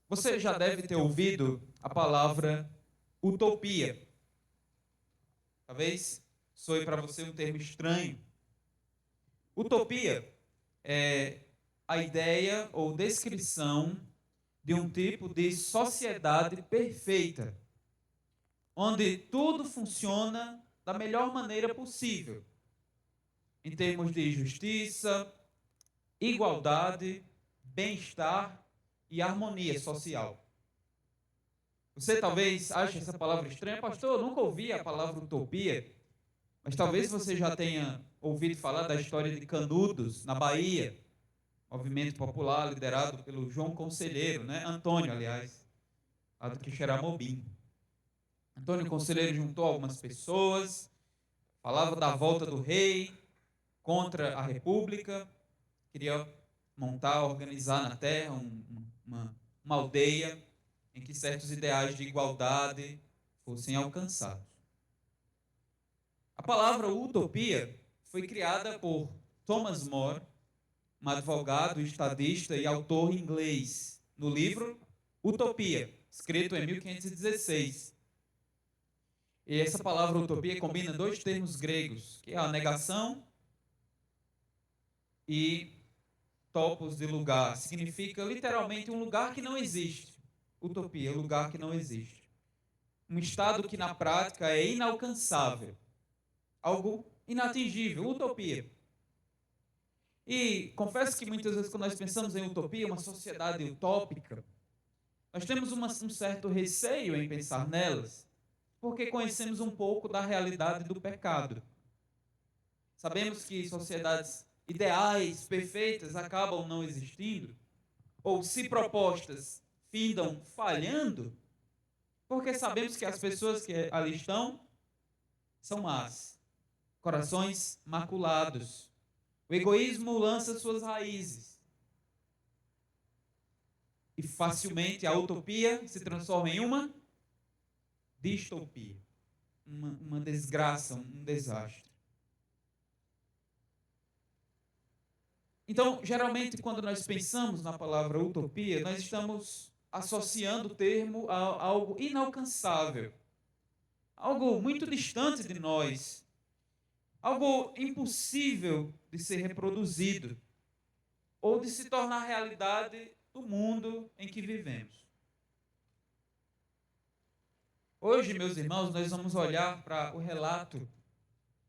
Você já deve ter ouvido a palavra utopia. Talvez soe para você um termo estranho. Utopia é a ideia ou descrição de um tipo de sociedade perfeita, onde tudo funciona da melhor maneira possível, em termos de justiça, igualdade, bem-estar e harmonia social. Você talvez ache essa palavra estranha, pastor, eu nunca ouvi a palavra utopia, mas talvez você já tenha ouvido falar da história de Canudos, na Bahia, movimento popular liderado pelo João Conselheiro, né? Antônio, aliás, lá do Quixeramobim. Antônio Conselheiro juntou algumas pessoas, falava da volta do rei contra a república, queria montar, organizar na terra uma aldeia em que certos ideais de igualdade fossem alcançados. A palavra utopia foi criada por Thomas More, um advogado, estadista e autor inglês, no livro Utopia, escrito em 1516. E essa palavra utopia combina dois termos gregos, que é a negação e topos de lugar. Significa literalmente um lugar que não existe. Utopia, lugar que não existe. Um estado que na prática é inalcançável. Algo inatingível, utopia. E confesso que muitas vezes quando nós pensamos em utopia, uma sociedade utópica, nós temos um certo receio em pensar nelas, porque conhecemos um pouco da realidade do pecado. Sabemos que sociedades ideais, perfeitas, acabam não existindo, ou se propostas, findam falhando, porque sabemos que as pessoas que ali estão são más, corações maculados. O egoísmo lança suas raízes. E facilmente a utopia se transforma em uma distopia, uma desgraça, um desastre. Então, geralmente, quando nós pensamos na palavra utopia, nós estamos associando o termo a algo inalcançável, algo muito distante de nós, algo impossível de ser reproduzido ou de se tornar realidade do mundo em que vivemos. Hoje, meus irmãos, nós vamos olhar para o relato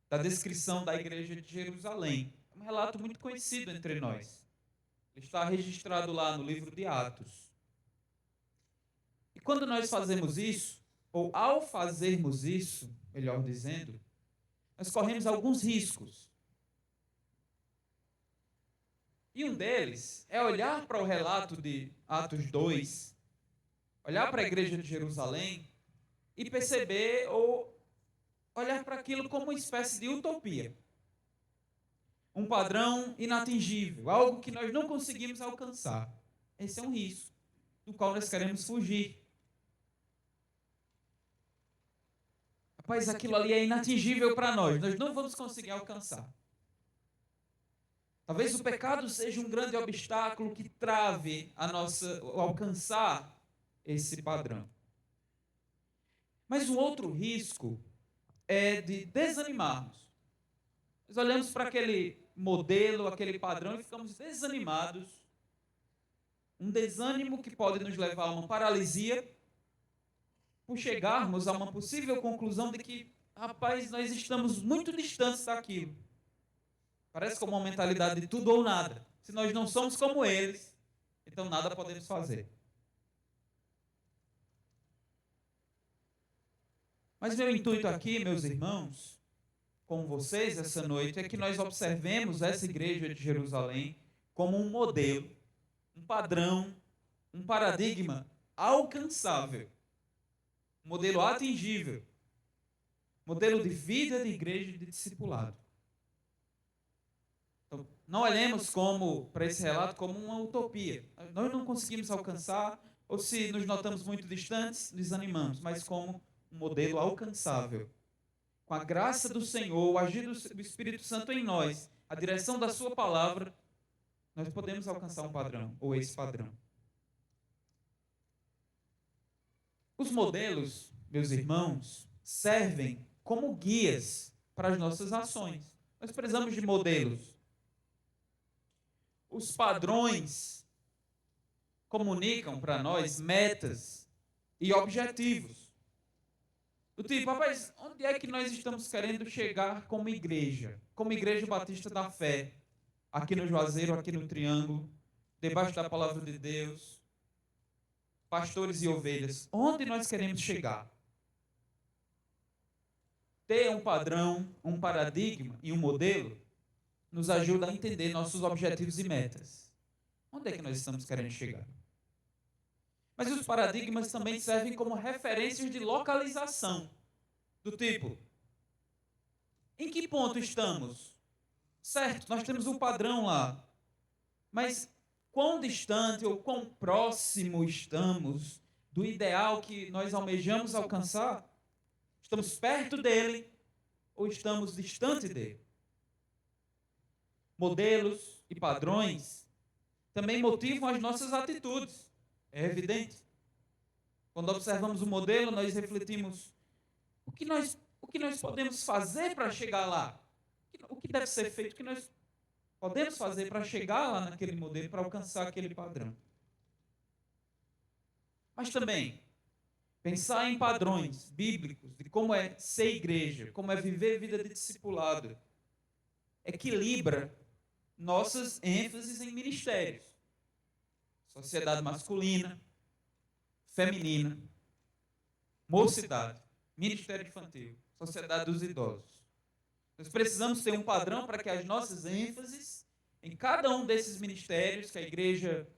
da descrição da igreja de Jerusalém. É um relato muito conhecido entre nós. Ele está registrado lá no livro de Atos. E quando nós fazemos isso, ou ao fazermos isso, melhor dizendo, nós corremos alguns riscos. E um deles é olhar para o relato de Atos 2, olhar para a igreja de Jerusalém e perceber ou olhar para aquilo como uma espécie de utopia. Um padrão inatingível, algo que nós não conseguimos alcançar. Esse é um risco do qual nós queremos fugir. Rapaz, aquilo ali é inatingível para nós não vamos conseguir alcançar. Talvez o pecado seja um grande obstáculo que trave o alcançar esse padrão. Mas um outro risco é de desanimarmos. Nós olhamos para aquele modelo, aquele padrão e ficamos desanimados. Um desânimo que pode nos levar a uma paralisia, por chegarmos a uma possível conclusão de que, rapaz, nós estamos muito distantes daquilo. Parece como uma mentalidade de tudo ou nada. Se nós não somos como eles, então nada podemos fazer. Mas meu intuito aqui, meus irmãos, com vocês essa noite, é que nós observemos essa igreja de Jerusalém como um modelo, um padrão, um paradigma alcançável, um modelo atingível, modelo de vida de igreja e de discipulado. Então, não olhemos para esse relato como uma utopia. Nós não conseguimos alcançar, ou se nos notamos muito distantes, desanimamos, mas como um modelo alcançável. Com a graça do Senhor, o agir do Espírito Santo em nós, a direção da sua palavra, nós podemos alcançar um padrão, ou esse padrão. Os modelos, meus irmãos, servem como guias para as nossas ações. Nós precisamos de modelos. Os padrões comunicam para nós metas e objetivos. Do tipo, rapaz, onde é que nós estamos querendo chegar como igreja? Como Igreja Batista da Fé, aqui no Juazeiro, aqui no Triângulo, debaixo da palavra de Deus, pastores e ovelhas. Onde nós queremos chegar? Ter um padrão, um paradigma e um modelo nos ajuda a entender nossos objetivos e metas. Onde é que nós estamos querendo chegar? Mas os paradigmas também servem como referências de localização. Do tipo, em que ponto estamos? Certo, nós temos um padrão lá, mas quão distante ou quão próximo estamos do ideal que nós almejamos alcançar? Estamos perto dele ou estamos distante dele? Modelos e padrões também motivam as nossas atitudes. É evidente. Quando observamos o modelo, nós refletimos o que nós podemos fazer para chegar lá? O que deve ser feito? O que nós podemos fazer para chegar lá naquele modelo, para alcançar aquele padrão? Mas também, pensar em padrões bíblicos de como é ser igreja, como é viver vida de discipulado, equilibra nossas ênfases em ministérios. Sociedade masculina, feminina, mocidade, ministério infantil, sociedade dos idosos. Nós precisamos ter um padrão para que as nossas ênfases em cada um desses ministérios que a igreja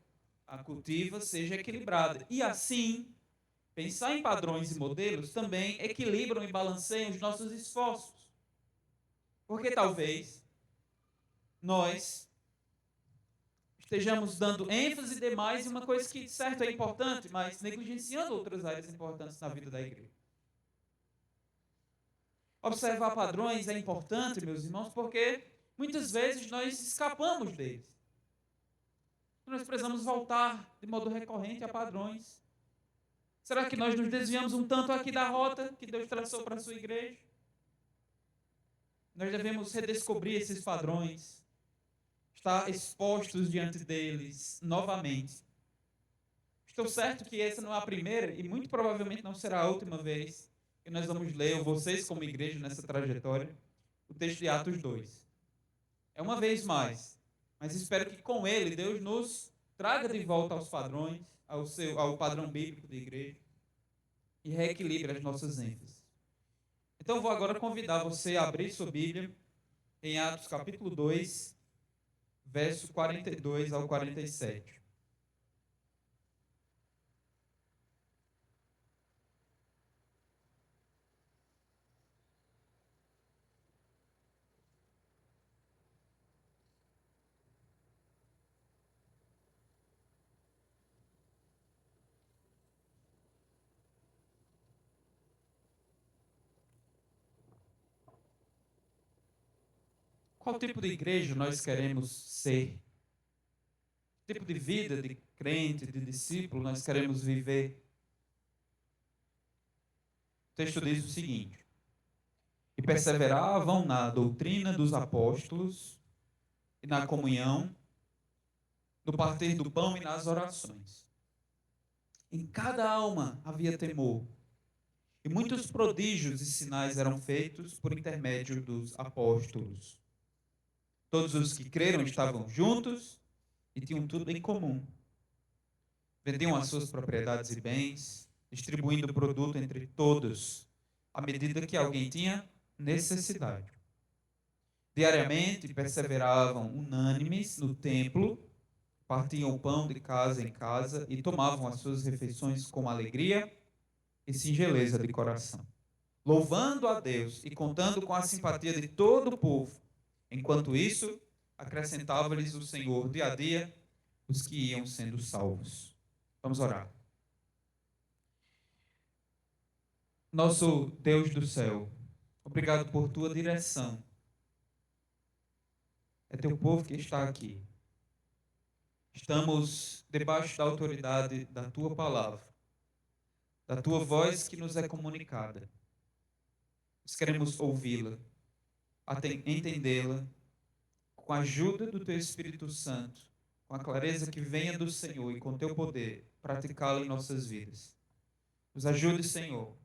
cultiva seja equilibrada. E assim, pensar em padrões e modelos também equilibram e balanceiam os nossos esforços. Porque talvez nós estejamos dando ênfase demais em uma coisa que, certo, é importante, mas negligenciando outras áreas importantes na vida da igreja. Observar padrões é importante, meus irmãos, porque muitas vezes nós escapamos deles. Nós precisamos voltar de modo recorrente a padrões. Será que nós nos desviamos um tanto aqui da rota que Deus traçou para a sua igreja? Nós devemos redescobrir esses padrões, estar expostos diante deles novamente. Estou certo que essa não é a primeira e muito provavelmente não será a última vez que nós vamos ler, ou vocês como igreja nessa trajetória, o texto de Atos 2. É uma vez mais, mas espero que com ele Deus nos traga de volta aos padrões, ao padrão bíblico da igreja e reequilibre as nossas ênfases. Então vou agora convidar você a abrir sua Bíblia em Atos capítulo 2, verso 42 ao 47. Qual tipo de igreja nós queremos ser? Que tipo de vida de crente, de discípulo nós queremos viver? O texto diz o seguinte: e perseveravam na doutrina dos apóstolos e na comunhão, no partir do pão e nas orações. Em cada alma havia temor, e muitos prodígios e sinais eram feitos por intermédio dos apóstolos. Todos os que creram estavam juntos e tinham tudo em comum. Vendiam as suas propriedades e bens, distribuindo o produto entre todos, à medida que alguém tinha necessidade. Diariamente perseveravam unânimes no templo, partiam o pão de casa em casa e tomavam as suas refeições com alegria e singeleza de coração, louvando a Deus e contando com a simpatia de todo o povo. Enquanto isso, acrescentava-lhes o Senhor dia a dia os que iam sendo salvos. Vamos orar. Nosso Deus do céu, obrigado por tua direção. É teu povo que está aqui. Estamos debaixo da autoridade da tua palavra, da tua voz que nos é comunicada. Nós queremos ouvi-la, entendê-la, com a ajuda do teu Espírito Santo, com a clareza que venha do Senhor e com teu poder, praticá-la em nossas vidas. Nos ajude, Senhor,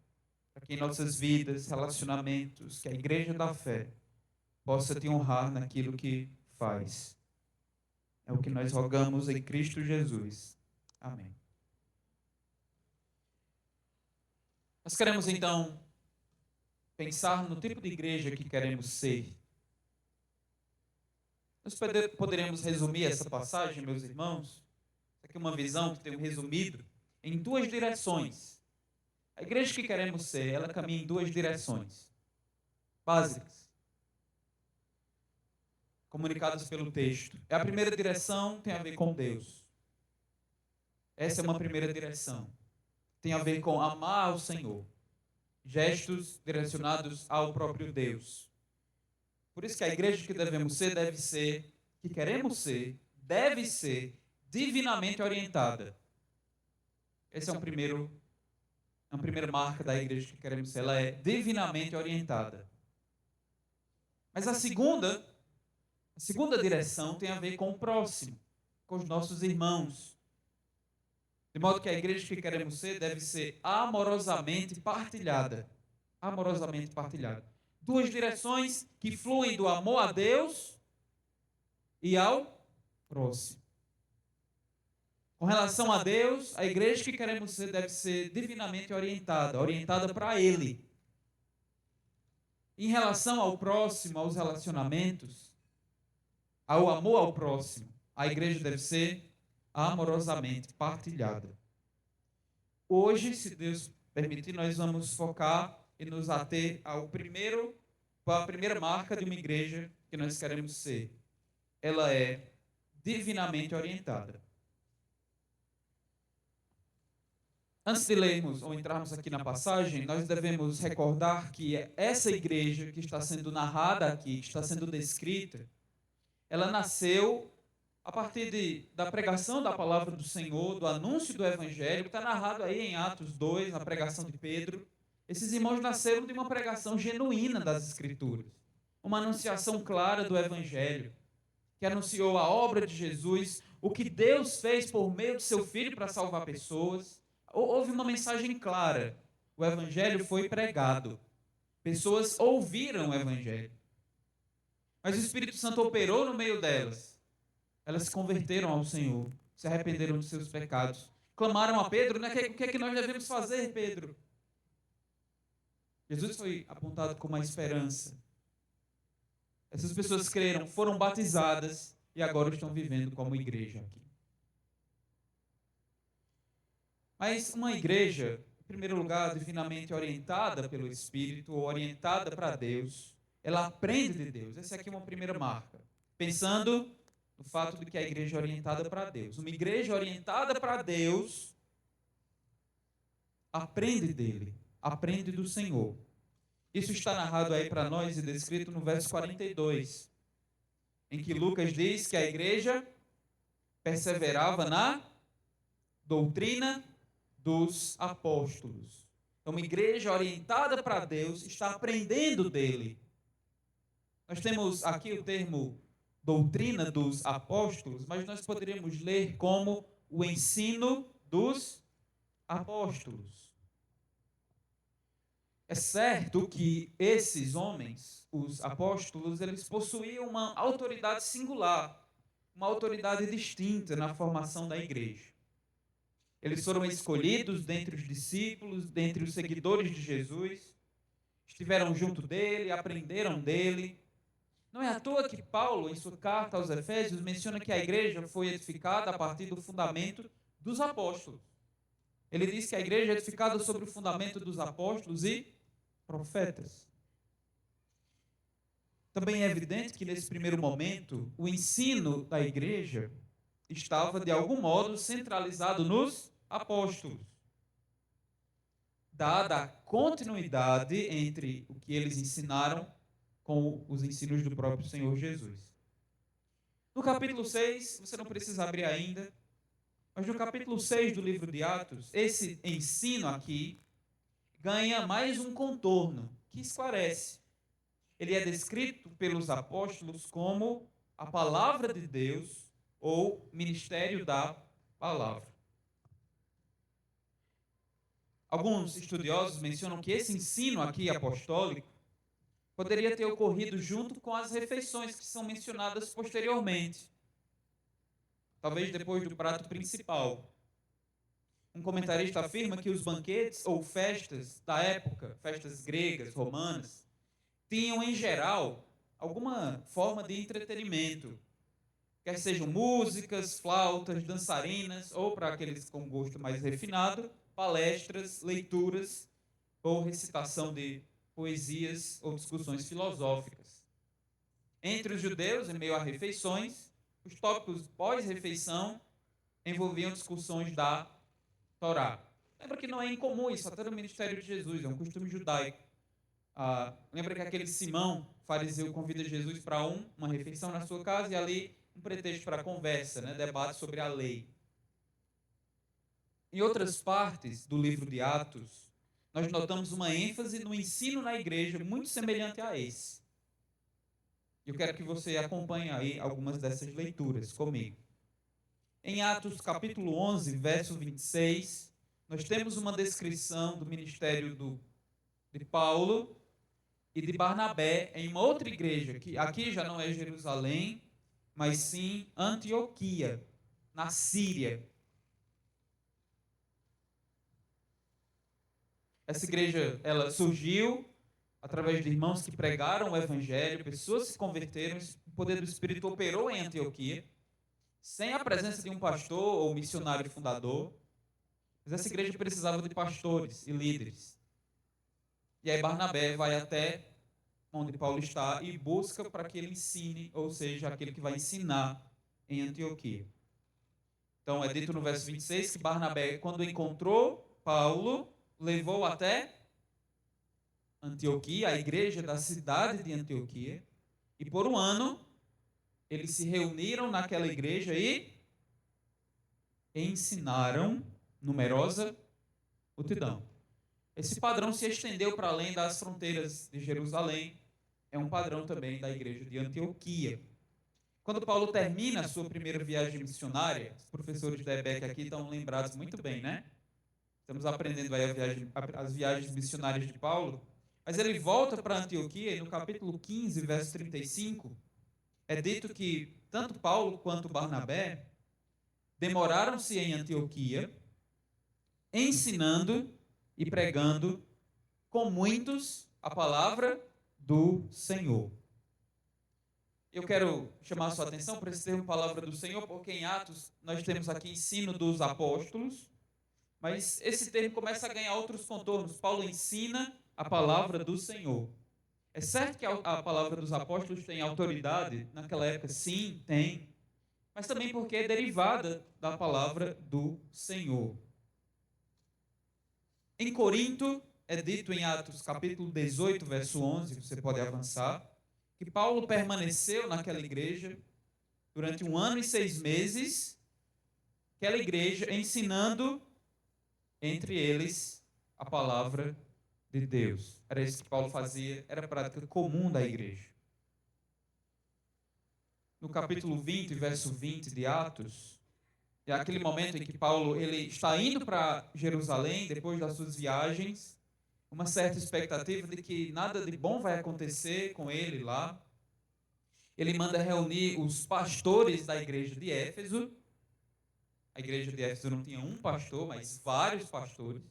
para que em nossas vidas, relacionamentos, que a igreja da fé possa te honrar naquilo que faz. É o que nós rogamos em Cristo Jesus. Amém. Nós queremos então pensar no tipo de igreja que queremos ser. Nós poderemos resumir essa passagem, meus irmãos. Essa aqui é uma visão que tem um resumido em duas direções. A igreja que queremos ser, ela caminha em duas direções básicas, comunicadas pelo texto. A primeira direção tem a ver com Deus. Essa é uma primeira direção. Tem a ver com amar ao Senhor. Gestos direcionados ao próprio Deus. Por isso que a igreja que devemos ser, que queremos ser, deve ser divinamente orientada. Esse é uma primeira marca da igreja que queremos ser. Ela é divinamente orientada. Mas a segunda direção tem a ver com o próximo, com os nossos irmãos. De modo que a igreja que queremos ser deve ser amorosamente partilhada. Amorosamente partilhada. Duas direções que fluem do amor a Deus e ao próximo. Com relação a Deus, a igreja que queremos ser deve ser divinamente orientada para Ele. Em relação ao próximo, aos relacionamentos, ao amor ao próximo, a igreja deve ser amorosamente partilhada. Hoje, se Deus permitir, nós vamos focar e nos ater à primeira marca de uma igreja que nós queremos ser. Ela é divinamente orientada. Antes de lermos ou entrarmos aqui na passagem, nós devemos recordar que essa igreja que está sendo narrada aqui, que está sendo descrita, ela nasceu a partir da pregação da palavra do Senhor, do anúncio do Evangelho, que está narrado aí em Atos 2, na pregação de Pedro. Esses irmãos nasceram de uma pregação genuína das Escrituras, uma anunciação clara do Evangelho, que anunciou a obra de Jesus, o que Deus fez por meio de seu Filho para salvar pessoas. Houve uma mensagem clara. O Evangelho foi pregado. Pessoas ouviram o Evangelho. Mas o Espírito Santo operou no meio delas. Elas se converteram ao Senhor, se arrependeram dos seus pecados. Clamaram a Pedro, né? O que é que nós devemos fazer, Pedro? Jesus foi apontado como uma esperança. Essas pessoas creram, foram batizadas e agora estão vivendo como igreja aqui. Mas uma igreja, em primeiro lugar, divinamente orientada pelo Espírito, ou orientada para Deus, ela aprende de Deus. Essa aqui é uma primeira marca. Pensando no fato de que a igreja é orientada para Deus. Uma igreja orientada para Deus aprende dele, aprende do Senhor. Isso está narrado aí para nós e descrito no verso 42, em que Lucas diz que a igreja perseverava na doutrina dos apóstolos. Então, uma igreja orientada para Deus está aprendendo dele. Nós temos aqui o termo doutrina dos apóstolos, mas nós poderíamos ler como o ensino dos apóstolos. É certo que esses homens, os apóstolos, eles possuíam uma autoridade singular, uma autoridade distinta na formação da igreja. Eles foram escolhidos dentre os discípulos, dentre os seguidores de Jesus, estiveram junto dele, aprenderam dele. Não é à toa que Paulo, em sua carta aos Efésios, menciona que a igreja foi edificada a partir do fundamento dos apóstolos. Ele diz que a igreja é edificada sobre o fundamento dos apóstolos e profetas. Também é evidente que nesse primeiro momento, o ensino da igreja estava, de algum modo, centralizado nos apóstolos, dada a continuidade entre o que eles ensinaram com os ensinos do próprio Senhor Jesus. No capítulo 6, você não precisa abrir ainda, Mas no capítulo 6 do livro de Atos, esse ensino aqui ganha mais um contorno que esclarece. Ele é descrito pelos apóstolos como a palavra de Deus ou ministério da palavra. Alguns estudiosos mencionam que esse ensino aqui apostólico poderia ter ocorrido junto com as refeições que são mencionadas posteriormente, talvez depois do prato principal. Um comentarista afirma que os banquetes ou festas da época, festas gregas, romanas, tinham em geral alguma forma de entretenimento, quer sejam músicas, flautas, dançarinas, ou para aqueles com gosto mais refinado, palestras, leituras ou recitação de poesias ou discussões filosóficas. Entre os judeus, em meio a refeições, os tópicos pós-refeição envolviam discussões da Torá. Lembra que não é incomum isso, até no ministério de Jesus, é um costume judaico. Lembra que aquele Simão, fariseu, convida Jesus para uma refeição na sua casa e ali um pretexto para conversa, né, debate sobre a lei. Em outras partes do livro de Atos, nós notamos uma ênfase no ensino na igreja muito semelhante a esse. Eu quero que você acompanhe aí algumas dessas leituras comigo. Em Atos capítulo 11, verso 26, nós temos uma descrição do ministério de Paulo e de Barnabé em uma outra igreja, que aqui já não é Jerusalém, mas sim Antioquia, na Síria. Essa igreja, ela surgiu através de irmãos que pregaram o evangelho, pessoas se converteram, o poder do Espírito operou em Antioquia, sem a presença de um pastor ou missionário fundador, mas essa igreja precisava de pastores e líderes. E aí Barnabé vai até onde Paulo está e busca para que ele ensine, ou seja, aquele que vai ensinar em Antioquia. Então é dito no verso 26 que Barnabé, quando encontrou Paulo, levou até Antioquia, a igreja da cidade de Antioquia, e por um ano eles se reuniram naquela igreja e ensinaram numerosa multidão. Esse padrão se estendeu para além das fronteiras de Jerusalém, é um padrão também da igreja de Antioquia. Quando Paulo termina a sua primeira viagem missionária, os professores da EBEC aqui estão lembrados muito bem, né? Estamos aprendendo aí as viagens missionárias de Paulo. Mas ele volta para Antioquia e no capítulo 15, verso 35, é dito que tanto Paulo quanto Barnabé demoraram-se em Antioquia, ensinando e pregando com muitos a palavra do Senhor. Eu quero chamar a sua atenção para esse termo palavra do Senhor, porque em Atos nós temos aqui ensino dos apóstolos, mas esse termo começa a ganhar outros contornos. Paulo ensina a palavra do Senhor. É certo que a palavra dos apóstolos tem autoridade, naquela época sim, tem, mas também porque é derivada da palavra do Senhor. Em Corinto, é dito em Atos capítulo 18, verso 11, você pode avançar, que Paulo permaneceu naquela igreja durante 1 ano e 6 meses, aquela igreja ensinando entre eles a palavra de Deus. Era isso que Paulo fazia, era a prática comum da igreja. No capítulo 20, verso 20 de Atos, é aquele momento em que Paulo ele está indo para Jerusalém, depois das suas viagens, uma certa expectativa de que nada de bom vai acontecer com ele lá. Ele manda reunir os pastores da igreja de Éfeso. A igreja de Éfeso não tinha um pastor, mas vários pastores.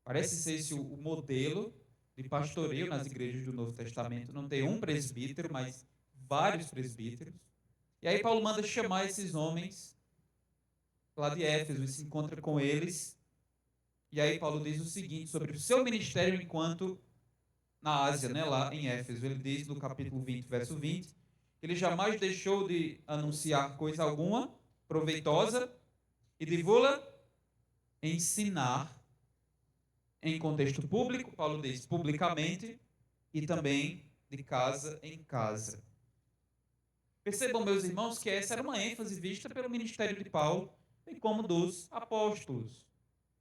Parece ser esse o modelo de pastoreio nas igrejas do Novo Testamento. Não tem um presbítero, mas vários presbíteros. E aí Paulo manda chamar esses homens lá de Éfeso e se encontra com eles. E aí Paulo diz o seguinte sobre o seu ministério enquanto na Ásia, né, lá em Éfeso. Ele diz no capítulo 20, verso 20, ele jamais deixou de anunciar coisa alguma proveitosa e de vou-la ensinar em contexto público, Paulo diz, publicamente e também de casa em casa. Percebam, meus irmãos, que essa era uma ênfase vista pelo ministério de Paulo bem como dos apóstolos.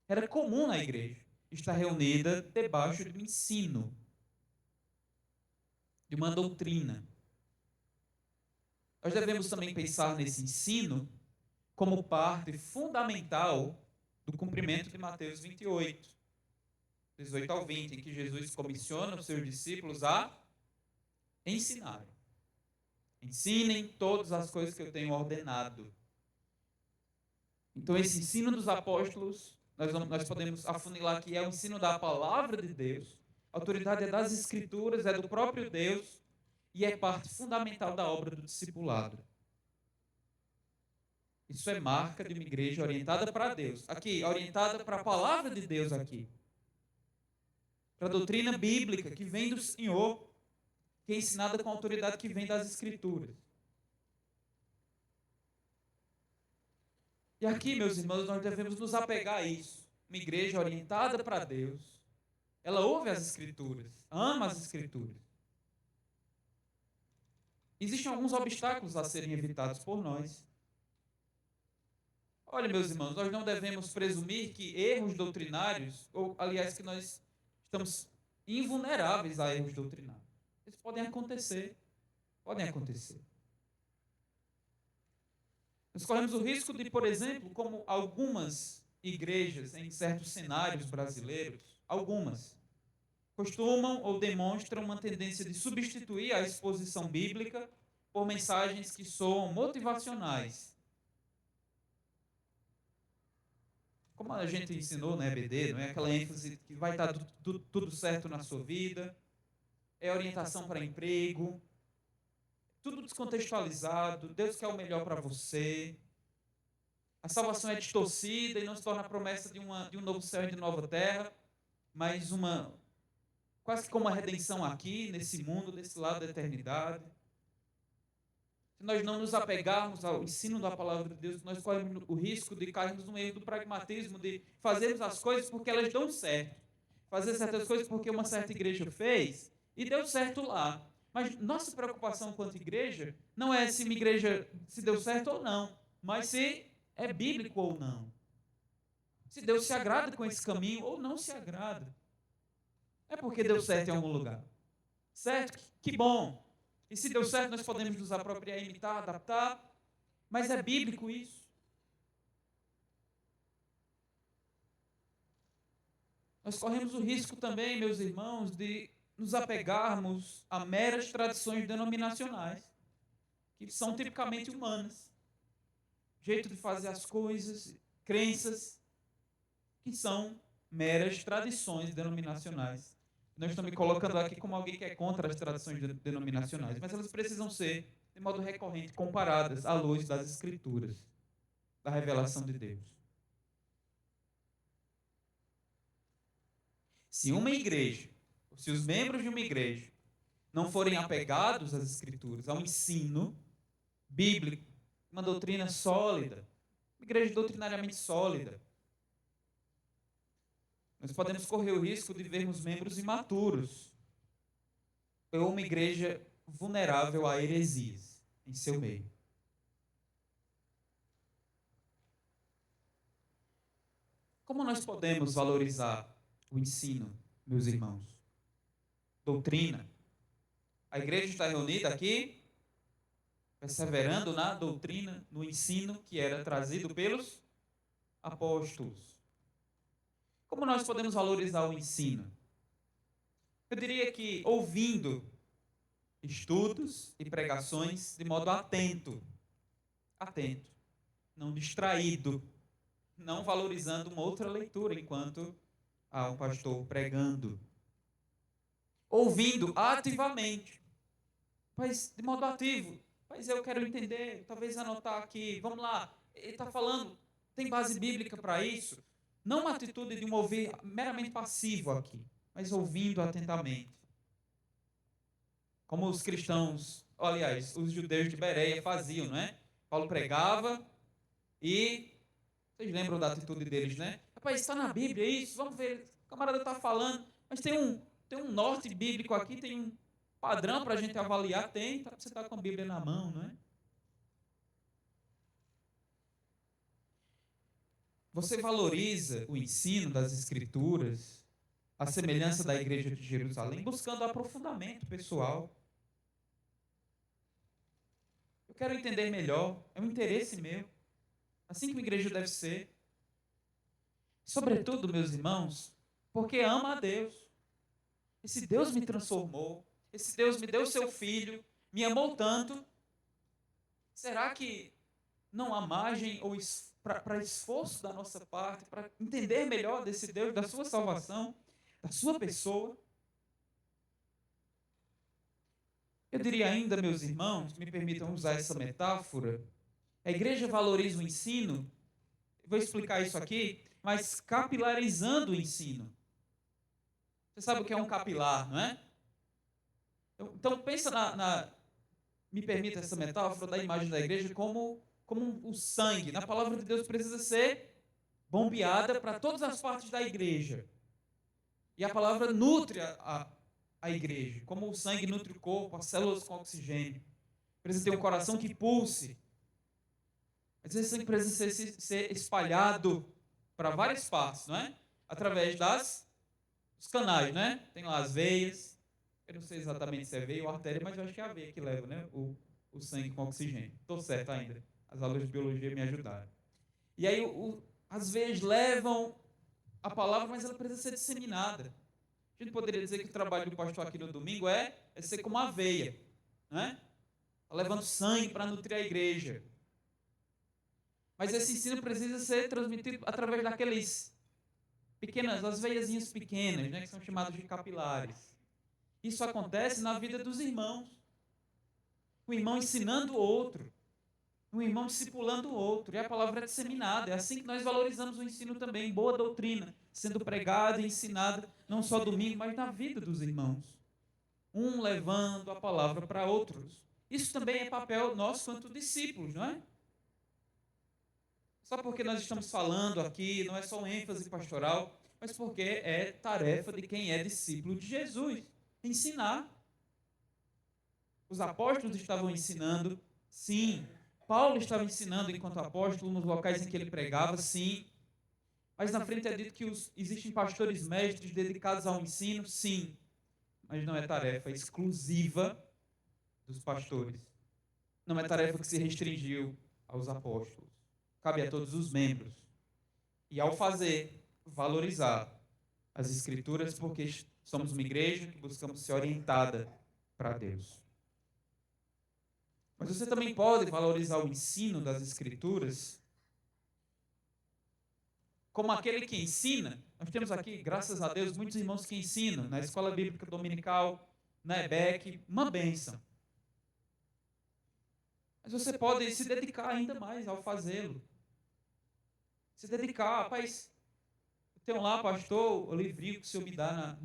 Era comum na igreja estar reunida debaixo do ensino, de uma doutrina. Nós devemos também pensar nesse ensino como parte fundamental do cumprimento de Mateus 28, 18 ao 20, em que Jesus comissiona os seus discípulos a ensinarem. Ensinem todas as coisas que eu tenho ordenado. Então, esse ensino dos apóstolos, nós podemos afunilar que é o ensino da palavra de Deus, a autoridade é das Escrituras, é do próprio Deus, e é parte fundamental da obra do discipulado. Isso é marca de uma igreja orientada para Deus. Aqui, orientada para a palavra de Deus aqui. Para a doutrina bíblica que vem do Senhor, que é ensinada com a autoridade que vem das Escrituras. E aqui, meus irmãos, nós devemos nos apegar a isso. Uma igreja orientada para Deus. Ela ouve as Escrituras, ama as Escrituras. Existem alguns obstáculos a serem evitados por nós. Olha, meus irmãos, nós não devemos presumir que erros doutrinários, ou aliás, que nós estamos invulneráveis a erros doutrinários. Eles podem acontecer. Podem acontecer. Nós corremos o risco de, por exemplo, como algumas igrejas em certos cenários brasileiros, algumas, costumam ou demonstram uma tendência de substituir a exposição bíblica por mensagens que soam motivacionais. Como a gente ensinou na EBD, não é aquela ênfase que vai estar tudo certo na sua vida, é orientação para emprego, tudo descontextualizado, Deus quer o melhor para você. A salvação é distorcida e não se torna a promessa de um novo céu e de nova terra, mas quase que como uma redenção aqui, nesse mundo, desse lado da eternidade. Se nós não nos apegarmos ao ensino da palavra de Deus, nós corremos o risco de cairmos no meio do pragmatismo, de fazermos as coisas porque elas dão certo. Fazer certas coisas porque uma certa igreja fez e deu certo lá. Mas nossa preocupação quanto igreja não é se uma igreja se deu certo ou não, mas se é bíblico ou não. Se Deus se agrada com esse caminho ou não se agrada. É porque deu certo em algum lugar. Certo? Que bom. E se deu certo, nós podemos nos apropriar, imitar, adaptar. Mas é bíblico isso. Nós corremos o risco também, meus irmãos, de nos apegarmos a meras tradições denominacionais, que são tipicamente humanas. Jeito de fazer as coisas, crenças, que são meras tradições denominacionais. Não estou me colocando aqui como alguém que é contra as tradições denominacionais, mas elas precisam ser, de modo recorrente, comparadas à luz das Escrituras, da revelação de Deus. Se uma igreja, se os membros de uma igreja não forem apegados às Escrituras, ao ensino bíblico, uma doutrina sólida, uma igreja doutrinariamente sólida, nós podemos correr o risco de vermos membros imaturos ou uma igreja vulnerável a heresias em seu meio. Como nós podemos valorizar o ensino, meus irmãos? Doutrina. A igreja está reunida aqui, perseverando na doutrina, no ensino que era trazido pelos apóstolos. Como nós podemos valorizar o ensino? Eu diria que ouvindo estudos e pregações de modo atento, não distraído, não valorizando uma outra leitura enquanto há um pastor pregando. Ouvindo ativamente, mas de modo ativo. Mas eu quero entender, talvez anotar aqui, vamos lá, ele está falando, tem base bíblica para isso? Não uma atitude de um ouvir meramente passivo aqui, mas ouvindo atentamente. Como os cristãos, aliás, os judeus de Bereia faziam, não é? Paulo pregava e vocês lembram da atitude deles, né? Rapaz, está na Bíblia isso, vamos ver, o camarada está falando, mas tem um norte bíblico aqui, tem um padrão para a gente avaliar, tem, você está com a Bíblia na mão, não é? Você valoriza o ensino das Escrituras, a semelhança da Igreja de Jerusalém, buscando aprofundamento pessoal. Eu quero entender melhor, é um interesse meu, assim que uma igreja deve ser. Sobretudo, meus irmãos, porque ama a Deus. Esse Deus me transformou, esse Deus me deu seu filho, me amou tanto. Será que não há margem ou para esforço da nossa parte, para entender melhor desse Deus, da sua salvação, da sua pessoa? Eu diria ainda, meus irmãos, me permitam usar essa metáfora, a igreja valoriza o ensino, vou explicar isso aqui, mas capilarizando o ensino. Você sabe o que é um capilar, não é? Então pensa me permita essa metáfora da imagem da igreja como o sangue. Na palavra de Deus precisa ser bombeada para todas as partes da igreja. E a palavra nutre a igreja, como o sangue nutre o corpo, as células com oxigênio. Precisa ter um coração que pulse. Mas esse sangue precisa ser espalhado para várias partes, não é? Através dos canais, né? Tem lá as veias. Eu não sei exatamente se é veia ou artéria, mas eu acho que é a veia que leva, né? O sangue com oxigênio. Estou certo ainda. As aulas de biologia me ajudaram. E aí, as veias levam a palavra, mas ela precisa ser disseminada. A gente poderia dizer que o trabalho do pastor aqui no domingo é ser como a veia, né? Levando sangue para nutrir a igreja. Mas esse ensino precisa ser transmitido através daqueles as veiazinhas pequenas, né, que são chamadas de capilares. Isso acontece na vida dos irmãos. O irmão ensinando o outro, um irmão discipulando o outro, e a palavra é disseminada. É assim que nós valorizamos o ensino também, boa doutrina, sendo pregada e ensinada, não só domingo, mas na vida dos irmãos. Um levando a palavra para outros. Isso também é papel nosso quanto discípulos, não é? Só porque nós estamos falando aqui, não é só uma ênfase pastoral, mas porque é tarefa de quem é discípulo de Jesus, ensinar. Os apóstolos estavam ensinando, sim. Paulo estava ensinando enquanto apóstolo nos locais em que ele pregava, sim. Mas na frente é dito que existem pastores mestres dedicados ao ensino, sim. Mas não é tarefa exclusiva dos pastores. Não é tarefa que se restringiu aos apóstolos. Cabe a todos os membros. E ao fazer, valorizar as Escrituras, porque somos uma igreja que buscamos ser orientada para Deus. Mas você também pode valorizar o ensino das Escrituras como aquele que ensina. Nós temos aqui, graças a Deus, muitos irmãos que ensinam na Escola Bíblica Dominical, na EBEC, uma bênção. Mas você pode se dedicar ainda mais ao fazê-lo. Se dedicar, rapaz, tem lá, pastor, o livrinho que o senhor me dá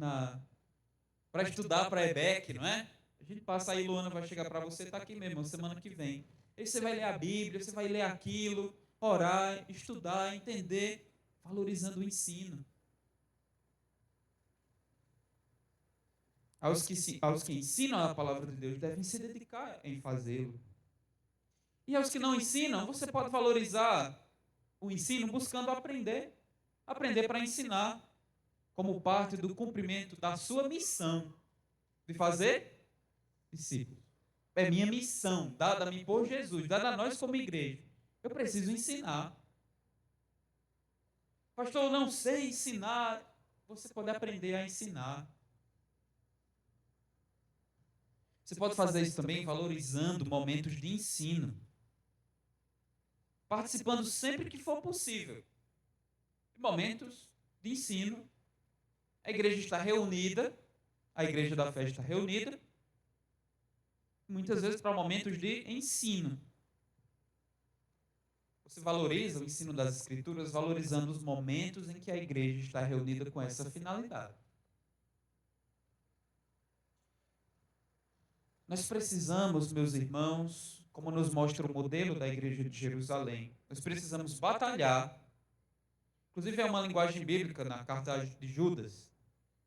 para estudar para a EBEC, não é? A gente passa aí, Luana vai chegar para você, está aqui mesmo, semana que vem. Aí você vai ler a Bíblia, você vai ler aquilo, orar, estudar, entender, valorizando o ensino. Aos que ensinam a palavra de Deus devem se dedicar em fazê-lo. E aos que não ensinam, você pode valorizar o ensino buscando aprender. Aprender para ensinar, como parte do cumprimento da sua missão de fazer discípulos. É minha missão, dada a mim por Jesus, dada a nós como igreja. Eu preciso ensinar. Pastor, eu não sei ensinar. Você pode aprender a ensinar. Você pode fazer isso também valorizando momentos de ensino. Participando sempre que for possível. Momentos de ensino. A igreja está reunida, a igreja da fé está reunida, muitas vezes para momentos de ensino. Você valoriza o ensino das Escrituras valorizando os momentos em que a igreja está reunida com essa finalidade. Nós precisamos, meus irmãos, como nos mostra o modelo da igreja de Jerusalém, nós precisamos batalhar. Inclusive é uma linguagem bíblica na carta de Judas.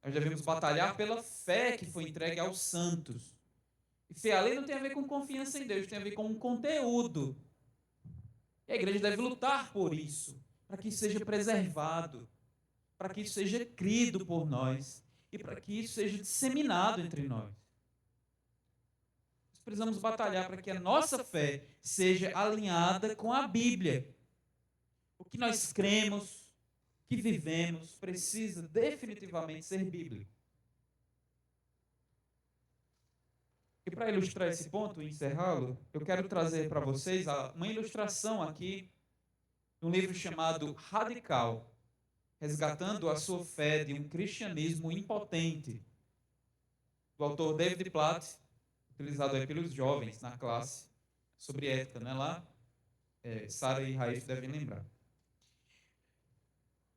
Nós devemos batalhar pela fé que foi entregue aos santos. E fé ali não tem a ver com confiança em Deus, tem a ver com um conteúdo. E a igreja deve lutar por isso. para que isso seja preservado, para que isso seja crido por nós e para que isso seja disseminado entre nós. Nós precisamos batalhar para que a nossa fé seja alinhada com a Bíblia. O que nós cremos, que vivemos, precisa definitivamente ser bíblico. E para ilustrar esse ponto e encerrá-lo, eu quero trazer para vocês uma ilustração aqui de um livro chamado Radical, resgatando a sua fé de um cristianismo impotente, do autor David Platt, utilizado aí pelos jovens na classe sobre ética, né? Lá, Sara e Raif devem lembrar.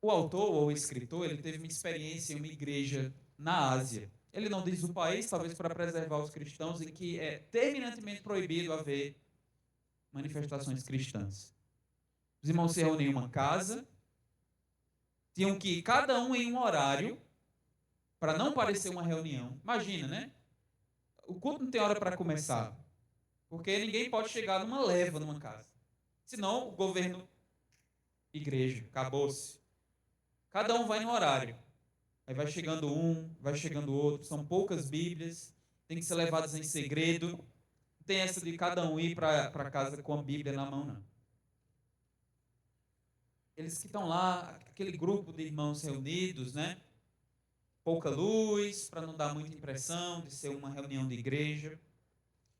O autor ou o escritor, ele teve uma experiência em uma igreja na Ásia. Ele não diz o país, talvez para preservar os cristãos, em que é terminantemente proibido haver manifestações cristãs. Os irmãos se reúnem em uma casa, tinham que ir cada um em um horário, para não parecer uma reunião. Imagina, né? O culto não tem hora para começar, porque ninguém pode chegar numa leva numa casa. Senão, o governo, igreja, acabou-se. Cada um vai no horário. Aí vai chegando um, vai chegando outro. São poucas Bíblias, tem que ser levadas em segredo. Não tem essa de cada um ir para casa com a Bíblia na mão, não. Eles que estão lá, aquele grupo de irmãos reunidos, né? Pouca luz, para não dar muita impressão de ser uma reunião de igreja.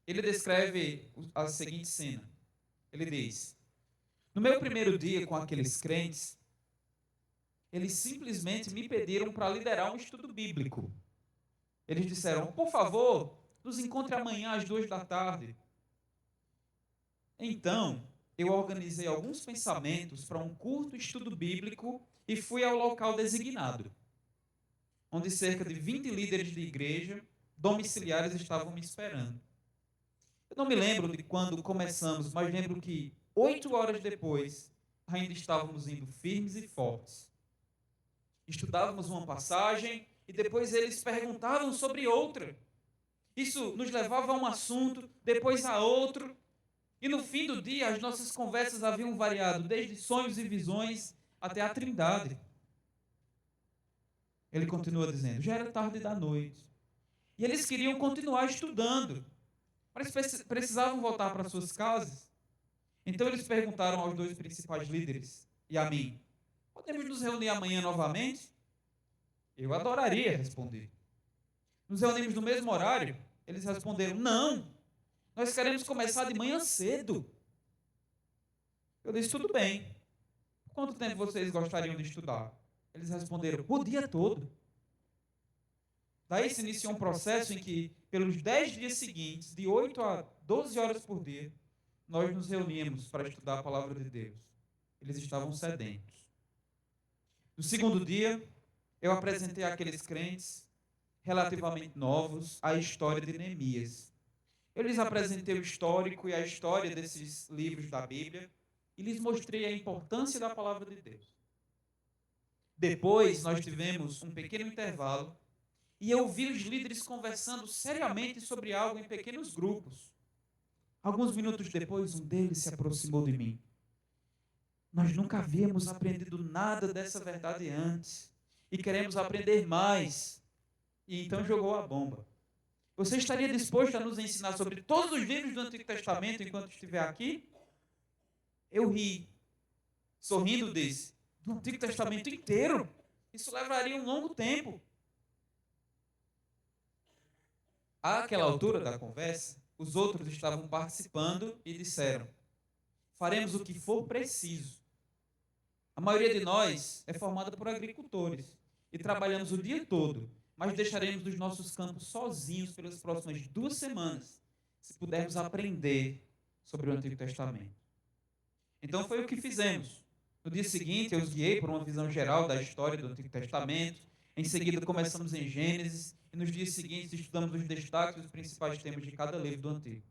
Ele descreve a seguinte cena. Ele diz: no meu primeiro dia com aqueles crentes, eles simplesmente me pediram para liderar um estudo bíblico. Eles disseram: por favor, nos encontre amanhã às 2 da tarde. Então, eu organizei alguns pensamentos para um curto estudo bíblico e fui ao local designado, onde cerca de 20 líderes de igreja domiciliares estavam me esperando. Eu não me lembro de quando começamos, mas lembro que 8 horas depois ainda estávamos indo firmes e fortes. Estudávamos uma passagem e depois eles perguntavam sobre outra. Isso nos levava a um assunto, depois a outro. E no fim do dia, as nossas conversas haviam variado desde sonhos e visões até a Trindade. Ele continua dizendo: já era tarde da noite. E eles queriam continuar estudando, mas precisavam voltar para suas casas. Então eles perguntaram aos 2 principais líderes e a mim: podemos nos reunir amanhã novamente? Eu adoraria responder. Nos reunimos no mesmo horário? Eles responderam: não, nós queremos começar de manhã cedo. Eu disse: tudo bem. Quanto tempo vocês gostariam de estudar? Eles responderam: o dia todo. Daí se iniciou um processo em que, pelos 10 dias seguintes, de 8 a 12 horas por dia, nós nos reuníamos para estudar a palavra de Deus. Eles estavam sedentos. No segundo dia, eu apresentei àqueles crentes relativamente novos a história de Neemias. Eu lhes apresentei o histórico e a história desses livros da Bíblia e lhes mostrei a importância da palavra de Deus. Depois, nós tivemos um pequeno intervalo e eu vi os líderes conversando seriamente sobre algo em pequenos grupos. Alguns minutos depois, um deles se aproximou de mim. Nós nunca havíamos aprendido nada dessa verdade antes e queremos aprender mais. E então jogou a bomba. Você estaria disposto a nos ensinar sobre todos os livros do Antigo Testamento enquanto estiver aqui? Eu ri. Sorrindo, disse: do Antigo Testamento inteiro? Isso levaria um longo tempo. Àquela altura da conversa, os outros estavam participando e disseram: faremos o que for preciso. A maioria de nós é formada por agricultores e trabalhamos o dia todo, mas deixaremos os nossos campos sozinhos pelas próximas 2 semanas, se pudermos aprender sobre o Antigo Testamento. Então foi o que fizemos. No dia seguinte, eu os guiei por uma visão geral da história do Antigo Testamento. Em seguida, começamos em Gênesis e nos dias seguintes estudamos os destaques e os principais temas de cada livro do Antigo.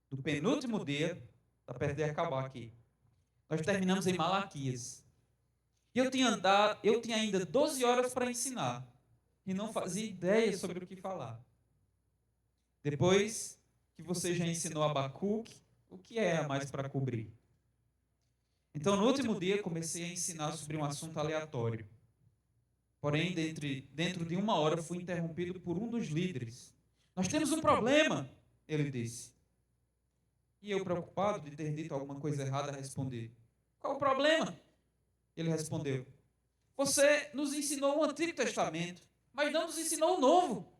Do penúltimo dia, está perto de acabar aqui, nós terminamos em Malaquias. E eu tinha ainda 12 horas para ensinar e não fazia ideia sobre o que falar. Depois que você já ensinou Abacuque, o que é a mais para cobrir? Então, no último dia, comecei a ensinar sobre um assunto aleatório. Porém, dentro de 1 hora, fui interrompido por um dos líderes. Nós temos um problema, ele disse. E eu, preocupado de ter dito alguma coisa errada, respondi: qual o problema? Ele respondeu: você nos ensinou o Antigo Testamento, mas não nos ensinou o Novo.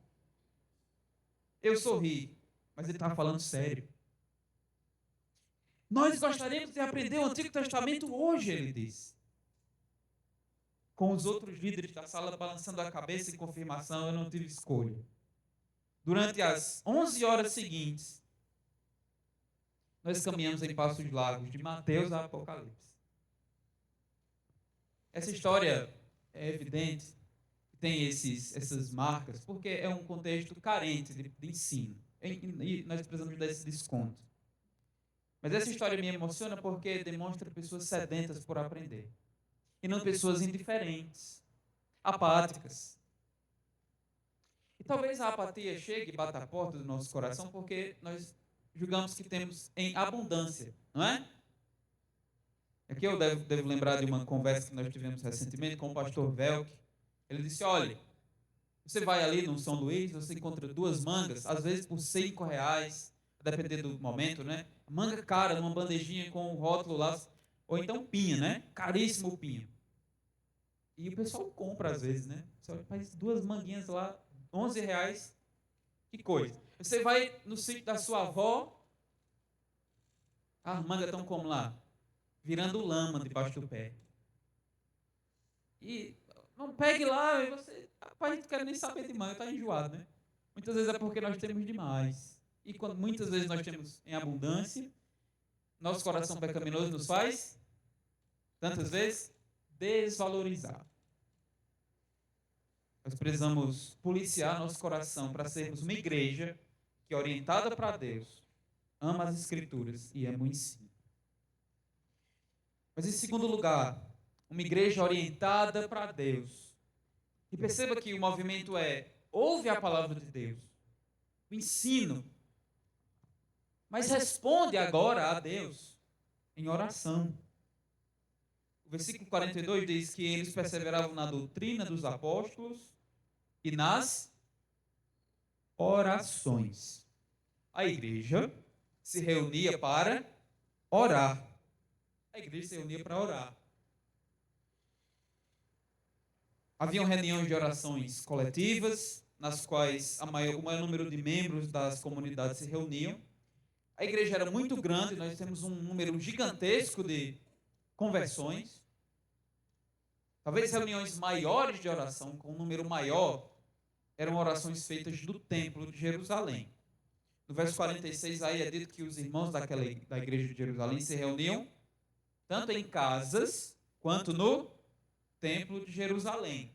Eu sorri, mas ele estava falando sério. Nós gostaríamos de aprender o Antigo Testamento hoje, ele disse. Com os outros líderes da sala balançando a cabeça em confirmação, eu não tive escolha. Durante as 11 horas seguintes, nós caminhamos em passos largos, de Mateus a Apocalipse. Essa história é evidente, tem essas marcas, porque é um contexto carente de ensino. E nós precisamos desse desconto. Mas essa história me emociona porque demonstra pessoas sedentas por aprender. E não pessoas indiferentes, apáticas. E talvez a apatia chegue e bata a porta do nosso coração porque nós julgamos que temos em abundância, não é? Aqui eu devo lembrar de uma conversa que nós tivemos recentemente com o pastor Velk. Ele disse: olha, você vai ali no São Luís, você encontra 2 mangas, às vezes por R$ 5, a depender do momento, né? Manga cara, numa bandejinha com um rótulo lá, ou então pinha, né? Caríssimo o pinho. E o pessoal compra às vezes, né? Você olha, faz 2 manguinhas lá, R$ 11, que coisa. Você vai no sítio da sua avó, as mangas estão como lá? Virando lama debaixo do pé. E não pegue lá, e você, rapaz, a gente não quer nem saber de manga, está enjoado, né? Muitas vezes é porque nós temos demais. E quando muitas vezes nós temos em abundância, nosso coração pecaminoso nos faz, tantas vezes, desvalorizar. Nós precisamos policiar nosso coração para sermos uma igreja que é orientada para Deus, ama as Escrituras e ama o ensino. Mas em segundo lugar, uma igreja orientada para Deus. E perceba que o movimento ouve a palavra de Deus, o ensino, mas responde agora a Deus em oração. O versículo 42 diz que eles perseveravam na doutrina dos apóstolos e nas orações. A igreja se reunia para orar. A igreja se reunia para orar. Haviam reuniões de orações coletivas, nas quais o maior número de membros das comunidades se reuniam. A igreja era muito grande, nós temos um número gigantesco de conversões. Talvez reuniões maiores de oração, com um número maior, eram orações feitas do templo de Jerusalém. No verso 46 aí é dito que os irmãos da igreja de Jerusalém se reuniam tanto em casas quanto no templo de Jerusalém.